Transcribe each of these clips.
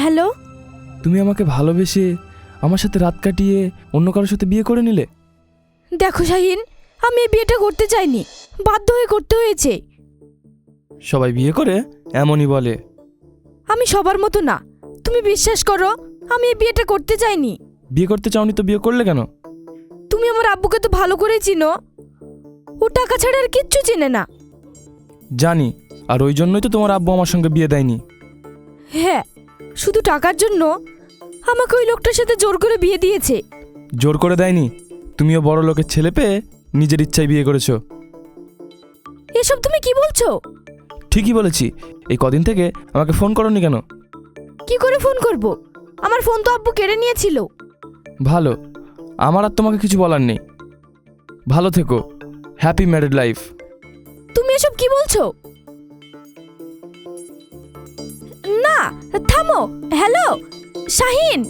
Hello. তুমি আমাকে ভালোবেসে আমার সাথে রাত কাটিয়ে অন্য কারোর সাথে বিয়ে করে নিলে? দেখো শাহিন, আমি এই বিয়েটা করতে চাইনি, বাধ্য হয়ে করতে হয়েছে। সবাই বিয়ে করে এমনই বলে। আমি সবার মতো না, তুমি বিশ্বাস করো, আমি এই বিয়েটা করতে চাইনি। বিয়ে করতে চাওনি তো বিয়ে করলে কেন? তুমি আমার আব্বুকে তো ভালো করেই চিনো, ও টাকা ছাড়া আর কিচ্ছু চেনে না। জানি, আর ওই জন্যই তো তোমার আব্বু আমার সঙ্গে বিয়ে দেয়নি। হ্যাঁ, শুধু টাকার জন্য আমাকে ওই লোকটার সাথে জোর করে বিয়ে দিয়েছে। জোর করে দেয়নি, তুমিও বড় লোকের ছেলে পেয়ে নিজের ইচ্ছায় বিয়ে করেছো। এসব তুমি কি বলছো? ঠিকই বলেছি। এই কদিন থেকে আমাকে ফোন করোনি কেন? কি করে ফোন করব? আমার ফোন তো আব্বু কেড়ে নিয়েছিল। ভালো, আমার আর তোমাকে কিছু বলার নেই। ভালো থেকো, হ্যাপি ম্যারিড লাইফ। তুমি এসব কি বলছো? না, থামো। হ্যালো শাহিন।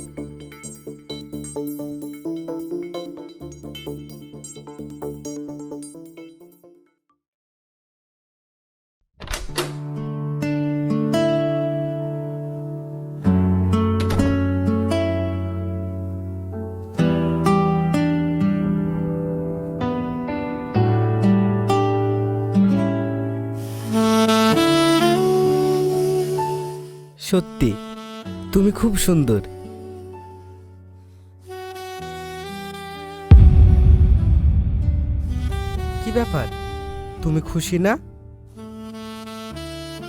সত্যি তুমি খুব সুন্দর। কি ব্যাপার, তুমি খুশি না?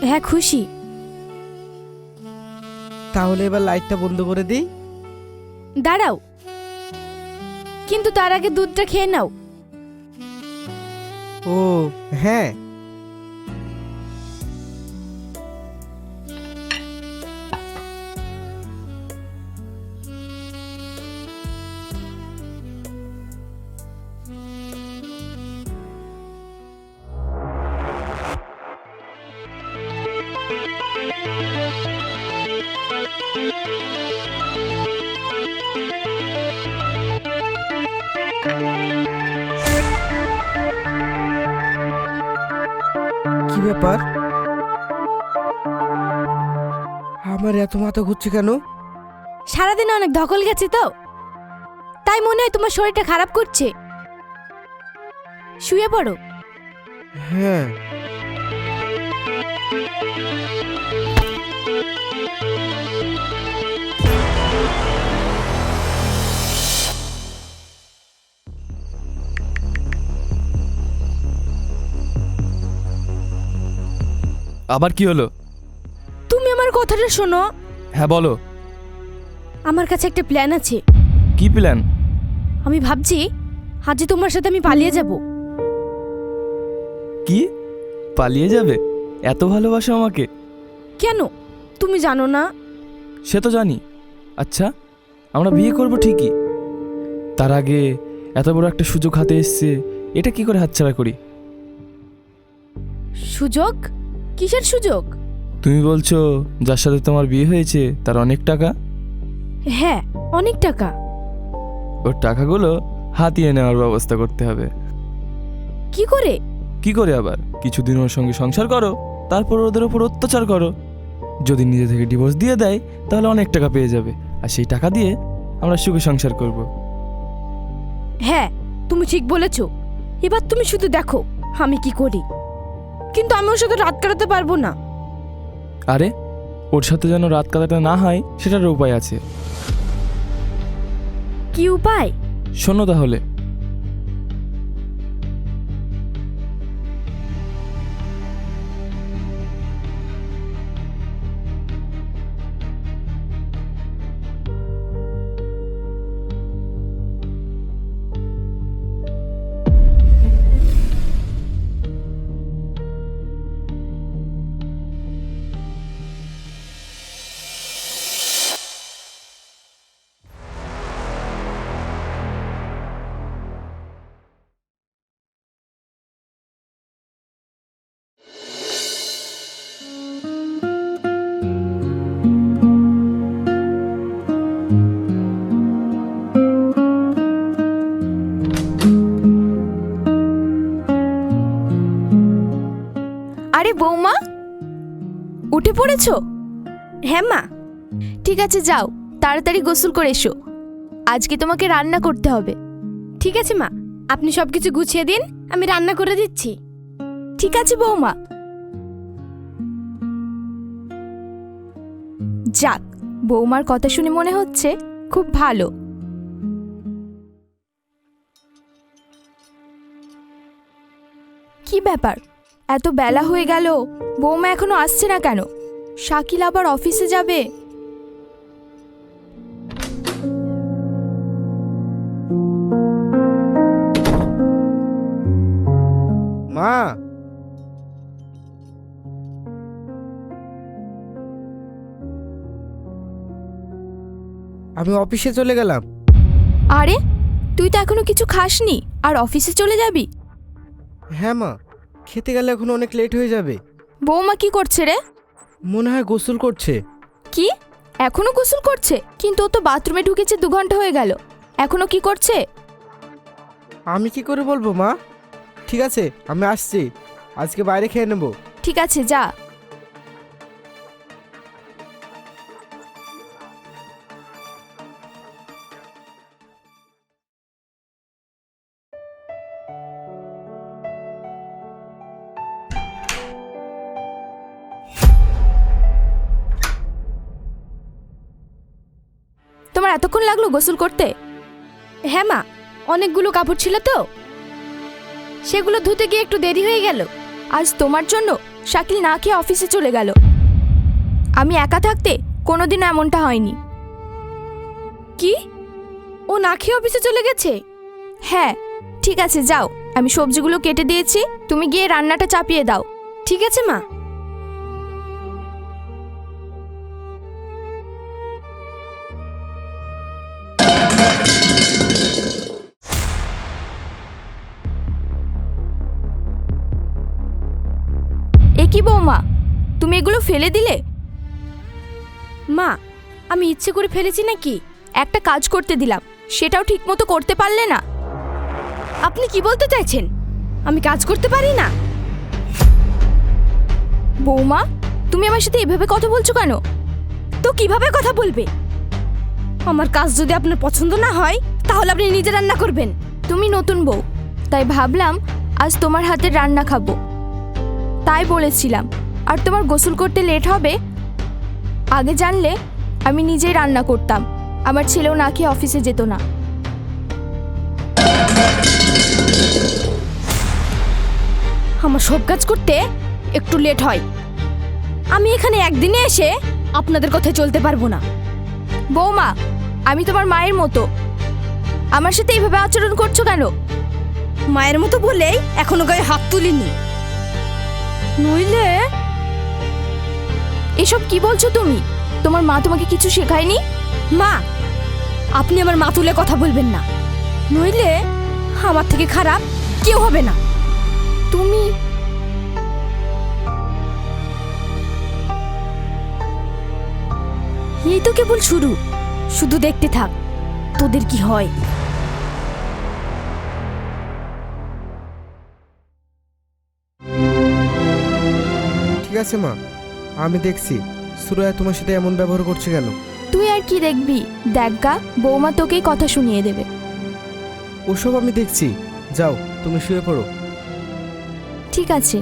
হ্যাঁ খুশি। তাহলে এবার লাইটটা বন্ধ করে দিই। দাঁড়াও, কিন্তু তার আগে দুধটা খেয়ে নাও। ও হ্যাঁ, কি ব্যাপার, আমার এত মাথা ঘুরছে কেন? সারাদিন অনেক ধকল গেছে তো, তাই মনে হয় তোমার শরীরটা খারাপ করছে। শুয়ে পড়ো। হ্যাঁ, আবার কি হলো? তুমি আমার কথাটা শোনো। হ্যাঁ বলো। আমার কাছে একটা প্ল্যান আছে। কি প্ল্যান? আমি ভাবছি আজ তোমার সাথে আমি পালিয়ে যাব। কি, পালিয়ে যাবে? এত ভালোবাসো আমাকে? কেন, তুমি জানো না? সে তো জানি। আচ্ছা, আমরা বিয়ে করব ঠিকই, তার আগে এত বড় একটা সুযোগ হাতে এসছে, এটা কি করে হাতছাড়া করি? সুযোগ? কিসের সুযোগ? তুমি বলছো যার সাথে তোমার বিয়ে হয়েছে তার অনেক টাকা। হ্যাঁ, অনেক টাকা। ওর টাকাগুলো হাতিয়ে নেওয়ার ব্যবস্থা করতে হবে। কি করে? কি করে আবার? কিছুদিন ওর সঙ্গে সংসার করো, তারপর ওদের ওপর অত্যাচার করো। যদি নিজে থেকে ডিভোর্স দিয়ে দেয় তাহলে অনেক টাকা পেয়ে যাবে, আর সেই টাকা দিয়ে আমরা সুখে সংসার করব। হ্যাঁ, তুমি ঠিক বলেছো। এবার তুমি শুধু দেখো আমি কি করি। কিন্তু আমি ওর সাথে রাত কাটাতে পারবো না। আরে, ওর সাথে যেন রাত কাটাতে না হয় সেটার উপায় আছে। কি উপায়? শোনো তাহলে। আরে বৌমা, উঠে পড়েছো? হ্যাঁ মা, ঠিক আছে যাও, তাড়াতাড়ি গোসল করে এসো, আজকে তোমাকে রান্না করতে হবে। ঠিক আছে মা, আপনি সব কিছু গুছিয়ে দিন, আমি রান্না করে দিচ্ছি। ঠিক আছে বৌমা। যাক, বৌমার কথা শুনে মনে হচ্ছে খুব ভালো। কি ব্যাপার, এত বেলা হয়ে গেল, বৌমা এখনো আসছে না কেন? শাকিল আবার অফিসে যাবে। মা, আমি অফিসে চলে গেলাম। আরে, তুই তো এখনো কিছু খাসনি আর অফিসে চলে যাবি? হ্যাঁ মা, খেতে গেলে এখন অনেক লেট হয়ে যাবে। বৌমা কি করছে রে? মনে হয় গোসল করছে। কি, এখনো গোসল করছে? কিন্তু ও তো বাথরুমে ঢুকেছে 2 ঘন্টা হয়ে গেল, এখনো কি করছে? আমি কি করে বলবো মা? ঠিক আছে, আমি আসছি, আজকে বাইরে খেয়ে নেব। ঠিক আছে, যা। তোমার এতক্ষণ লাগলো গোসল করতে? হ্যাঁ মা, অনেকগুলো কাপড় ছিল তো, সেগুলো ধুতে গিয়ে একটু দেরি হয়ে গেল। আজ তোমার জন্য শাকিল না খেয়ে অফিসে চলে গেল। আমি একা থাকতে কোনোদিনও এমনটা হয়নি। কি, ও না খেয়ে অফিসে চলে গেছে? হ্যাঁ, ঠিক আছে যাও, আমি সবজিগুলো কেটে দিয়েছি, তুমি গিয়ে রান্নাটা চাপিয়ে দাও। ঠিক আছে মা। এ কি বৌমা, তুমি এগুলো ফেলে দিলে? মা, আমি ইচ্ছে করে ফেলেছি নাকি? একটা কাজ করতে দিলাম, সেটাও ঠিকমতো করতে পারলে না। আপনি কি বলতে চাইছেন? আমি কাজ করতে পারি না? বৌমা, তুমি আমার সাথে এভাবে কথা বলছো কেন? তো কিভাবে কথা বলবে? আমার কাজ যদি আপনার পছন্দ না হয় তাহলে আপনি নিজে রান্না করবেন। তুমি নতুন বউ, তাই ভাবলাম আজ তোমার হাতের রান্না খাবো, তাই বলেছিলাম। আর তোমার গোসল করতে লেট হবে, আগে জানলে আমি নিজেই রান্না করতাম, আমার ছেলেও না খেয়ে অফিসে যেত না। আমার সব কাজ করতে একটু লেট হয়, আমি এখানে একদিনে এসে আপনাদের কথায় চলতে পারবো না। বৌমা, আমি তোমার মায়ের মতো, আমার সাথে এইভাবে আচরণ করছো কেন? মায়ের মতো বলেই এখনো গায়ে হাত তুলিনি, নইলে। এসব কি বলছো তুমি? তোমার মা তোমাকে কিছু শেখায়নি? মা, আপনি আমার মা তুলে কথা বলবেন না, নইলে আমার থেকে খারাপ কেউ হবে না। তুমি এই তো কেবল শুরু, শুধু দেখতে থাক তোদের কি হয়। ঠিক আছে মা, আমি দেখছি সুরায়া তোমার সাথে এমন ব্যবহার করছে কেন। তুই আর কি দেখবি, দেখগা, বৌমা তোকেই কথা শুনিয়ে দেবে। ওসব আমি দেখছি, যাও তুমি শুয়ে পড়ো। ঠিক আছে।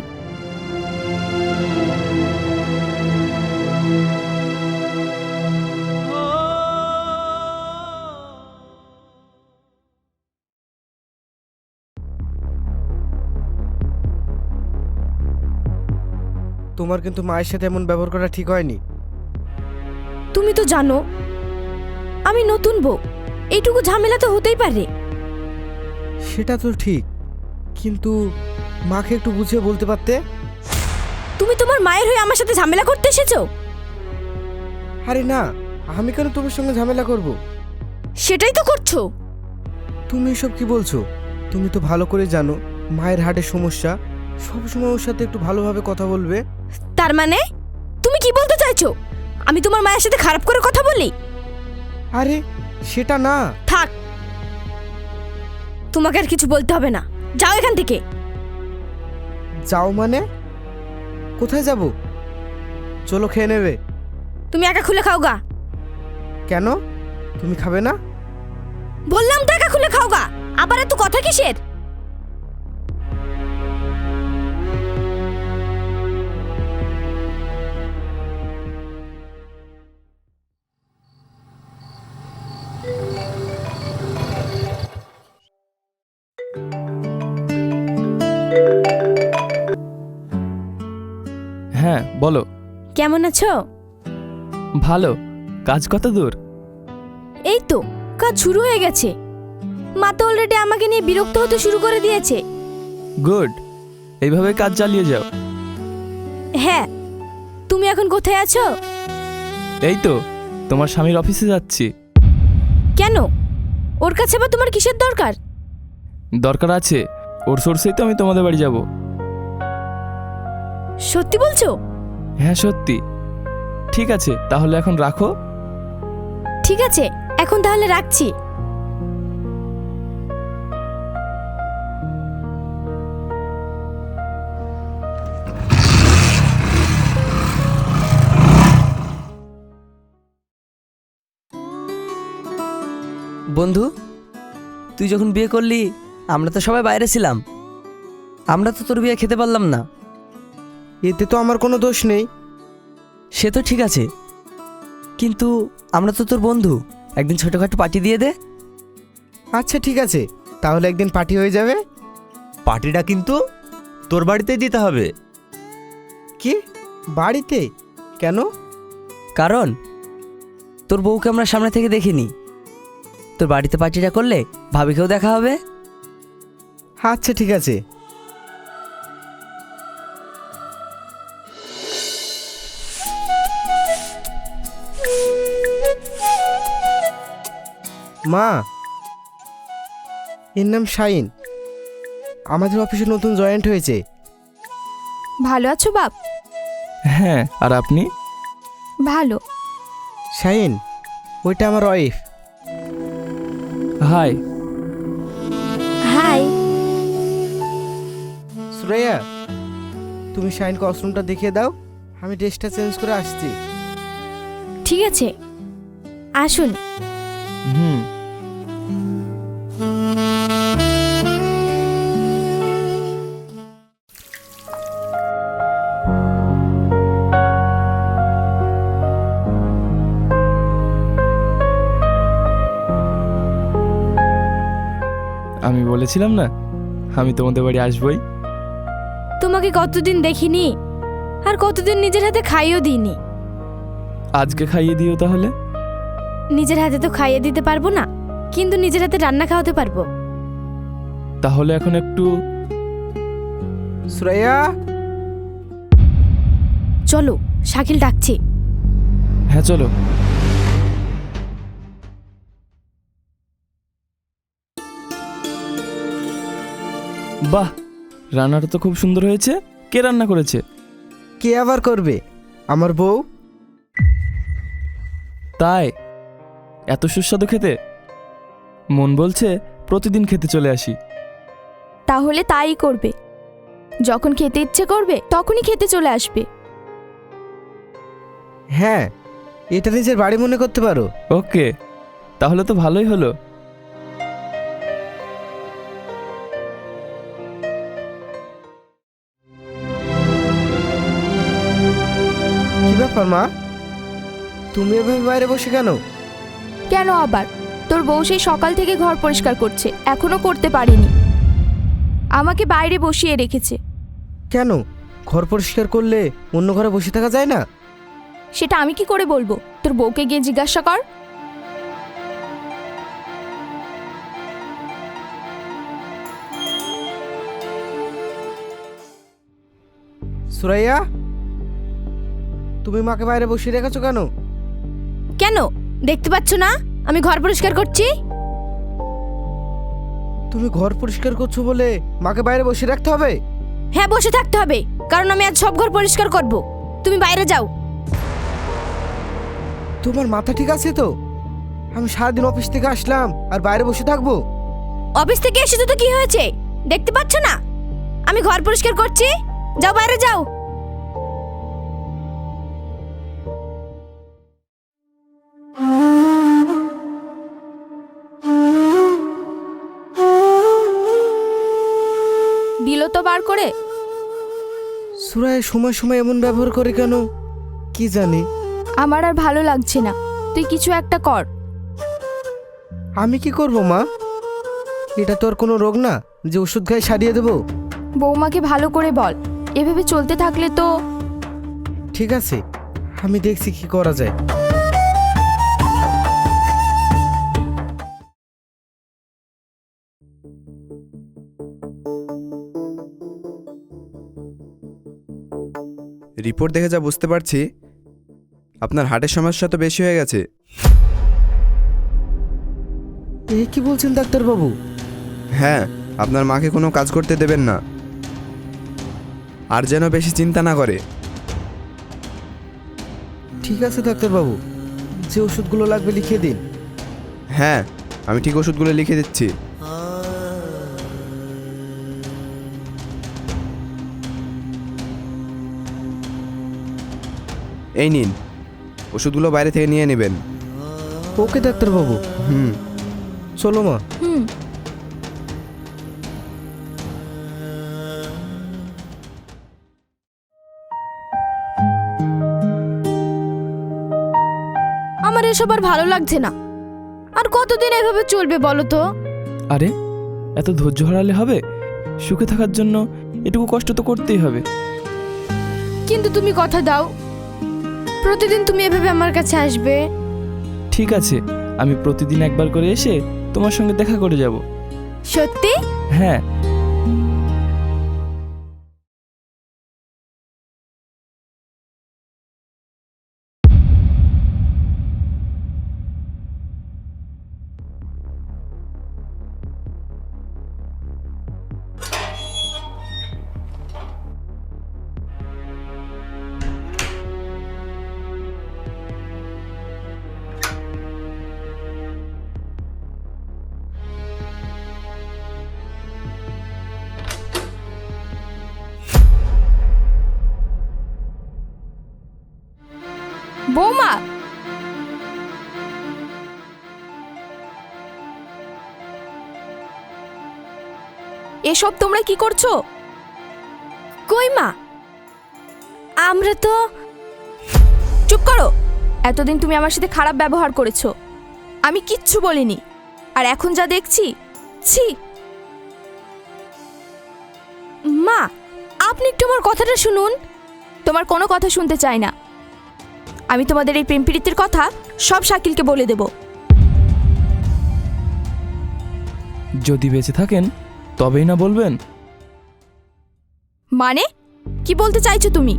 তোমার কিন্তু মায়ের সাথে এমন ব্যবহার করা ঠিক হয়নি। তুমি তো জানো আমি নতুন বউ, এইটুকু ঝামেলা তো হতেই পারে। সেটা তো ঠিক, কিন্তু মাকে একটু বুঝিয়ে বলতে পারতে। তুমি তোমার মায়ের হয়ে আমার সাথে ঝামেলা করতে এসেছো? আরে না, আমি কেন তোমার সঙ্গে ঝামেলা করব? সেটাই তো করছো। তুমি এসব কি বলছো? তুমি তো ভালো করে জানো মায়ের হার্টের সমস্যা, সবসময় ওর সাথে একটু ভালোভাবে কথা বলবে। তার মানে তুমি কি বলতে চাইছো? আমি তোমার মায়ের সাথে খারাপ করে কথা বলি? আরে সেটা না। থাক, তোমাকে আর কিছু বলতে হবে না, যাও এখান থেকে। যাও মানে? কোথায় যাব? চলো খেয়ে নেবে। তুমি একা খুলে খাও গা। কেন, তুমি খাবে না? বললাম টাকা খুলে খাও গা, আবার এত কথা কিসের? হ্যাঁ বলো। কেমন আছো? ভালো। কাজ কত দূর? এই তো কাজ শুরু হয়ে গেছে। মা তো অলরেডি আমাকে নিয়ে বিরক্ত হতে শুরু করে দিয়েছে। গুড, এইভাবে কাজ চালিয়ে যাও। হ্যাঁ, তুমি এখন কোথায় আছো? এই তো তোমার স্বামীর অফিসে যাচ্ছি। কেন, ওর কাছে আবার তোমার কিসের দরকার? দরকার আছে, ওর সোর্সেই তো আমি তোমাদের বাড়ি যাব। সত্যি বলছো? হ্যাঁ সত্যি। ঠিক আছে তাহলে এখন রাখো। ঠিক আছে, এখন তাহলে রাখছি। বন্ধু, তুই যখন বিয়ে করলি আমরা তো সবাই বাইরে ছিলাম, আমরা তো তোর বিয়ে খেতে পারলাম না। এতে তো আমার কোনো দোষ নেই। সে তো ঠিক আছে, কিন্তু আমরা তো তোর বন্ধু, একদিন ছোটোখাটো পার্টি দিয়ে দে। আচ্ছা ঠিক আছে, তাহলে একদিন পার্টি হয়ে যাবে। পার্টিটা কিন্তু তোর বাড়িতেই দিতে হবে। কি, বাড়িতে? কেন? কারণ তোর বউকে আমরা সামনে থেকে দেখিনি, তোর বাড়িতে পার্টিটা করলে ভাবিকেও দেখা হবে। আচ্ছা ঠিক আছে। মা, এর নাম শাইন, আমাদের অফিসে নতুন জয়েন্ট হয়েছে। ভালো আছো বাপ? হ্যাঁ, আর আপনি? ভালো। শাইন, ওইটা আমার ওয়াইফ। হাই। হাই। সুরাইয়া, তুমি শাইনকে ওয়াশরুমটা দেখিয়ে দাও, আমি ড্রেসটা চেঞ্জ করে আসছি। ঠিক আছে, আসুন। হুম। আমি বলেছিলাম না আমি তোমাদের বাড়ি আসবই। তোমাকে কতদিন দেখিনি, আর কতদিন নিজের হাতে খাইয়েও দিইনি। আজকে খাইয়ে দিও তাহলে। নিজের হাতে তো খাইয়ে দিতে পারবো না, কিন্তু নিজের হাতে রান্না খাওয়াতে পারবো। তাহলে এখন একটু। সুরাইয়া, চলো, শাকিল ডাকছে। হ্যাঁ চলো। বাহ, রান্নাটা তো খুব সুন্দর হয়েছে। কে রান্না করেছে? কে আবার করবে? আমার বউ। তাই? এত সুস্বাদু খেতে? মন বলছে প্রতিদিন খেতে চলে আসি। তাহলে তাই করবে, যখন খেতে ইচ্ছে করবে তখনই খেতে চলে আসবে। হ্যাঁ, এটা নিজের বাড়ি মনে করতে পারো। ওকে, তাহলে তো ভালোই হলো। কি ব্যাপার মা, তুমি এভাবে বাইরে বসে কেন? কেন আবার? তোর বউ সেই সকাল থেকে ঘর পরিষ্কার করছে, এখনো করতে পারেনি, আমাকে বাইরে বসিয়ে রেখেছে। কেন, ঘর পরিষ্কার করলে অন্য ঘরে বসে থাকা যায় না? সেটা আমি কি করে বলবো? তোর বউকে গিয়ে জিজ্ঞাসা কর। সুরাইয়া, তুমি মাকে বাইরে বসিয়ে রেখেছো কেন? কেন, দেখতে পাচ্ছ না আমি ঘর পরিষ্কার করছি? তুমি ঘর পরিষ্কার করছো বলে মাকে বাইরে বসিয়ে রাখতে হবে? হ্যাঁ, বসে থাকতে হবে, কারণ আমি আজ সব ঘর পরিষ্কার করব। তুমি বাইরে যাও। তোমার মাথা ঠিক আছে তো? আমি সারাদিন অফিস থেকে আসলাম আর বাইরে বসে থাকবো? অফিস থেকে এসেছো তো কি হয়েছে, দেখতে পাচ্ছ না আমি ঘর পরিষ্কার করছি? যাও, বাইরে যাও। তো বার করে। সুরায় সময় সময় এমন ব্যবহার করে কেন কি জানি। আমার আর ভালো লাগছে না, তুই কিছু একটা কর। আমি কি করব মা? এটা তো আর কোনো রোগ না যে ওষুধ খাই সারিয়ে দেবো। বৌমাকে ভালো করে বল, এভাবে চলতে থাকলে তো। ঠিক আছে, আমি দেখছি কি করা যায়। রিপোর্ট দেখে যা বুঝতে পারছি আপনার হার্টের সমস্যা তো বেশি হয়ে গেছে। এই কি বলছেন ডাক্তারবাবু? হ্যাঁ, আপনার মাকে কোনো কাজ করতে দেবেন না, আর যেন বেশি চিন্তা না করে। ঠিক আছে ডাক্তারবাবু, যে ওষুধগুলো লাগবে লিখিয়ে দিন। হ্যাঁ, আমি ঠিক ওষুধগুলো লিখে দিচ্ছি। এই নিন, ওষুধগুলো বাইরে থেকে নিয়ে নেবেন। ওকে ডাক্তারবাবু। হুম। চলো মা। হুম। আমার এসব আর ভালো লাগছে না। আর কতদিন এভাবে চলবে বলো তো? আরে এত ধৈর্য হারালে হবে? সুখে থাকার জন্য এটুকু কষ্ট তো করতেই হবে। কিন্তু তুমি কথা দাও, প্রতিদিন তুমি এভাবে আমার কাছে আসবে। ঠিক আছে, আমি প্রতিদিন একবার করে এসে তোমার সঙ্গে দেখা করে যাব। সত্যি? হ্যাঁ। বৌমা, এসব তোমরা কি করছো? কই মা, আমরা তো। চুপ করো। এতদিন তুমি আমার সাথে খারাপ ব্যবহার করেছো, আমি কিচ্ছু বলিনি। আর এখন যা দেখছি, ছি। মা, আপনি একটু আমার কথাটা শুনুন। তোমার কোনো কথা শুনতে চাই না। আমি তোমাদের এই প্রেম প্রীতির কথা সব শাকিলকে বলে দেব। যদি বেঁচে থাকেন তবেই না বলবেন। মানে কি বলতে চাইছো তুমি?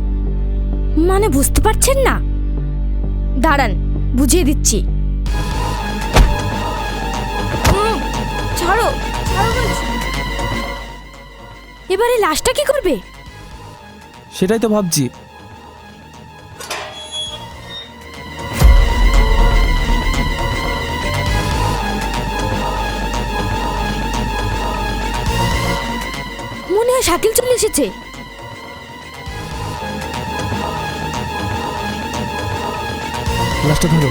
মানে বুঝতে পারছেন না? দাঁড়ান, বুঝিয়ে দিচ্ছি। ছাড়ো, ছাড়ো বলছি। এবারে লাশটা কি করবে? সেটাই তো ভাবছি। মনে হয় শাকিল চলে এসেছে। লাশটা ধরো।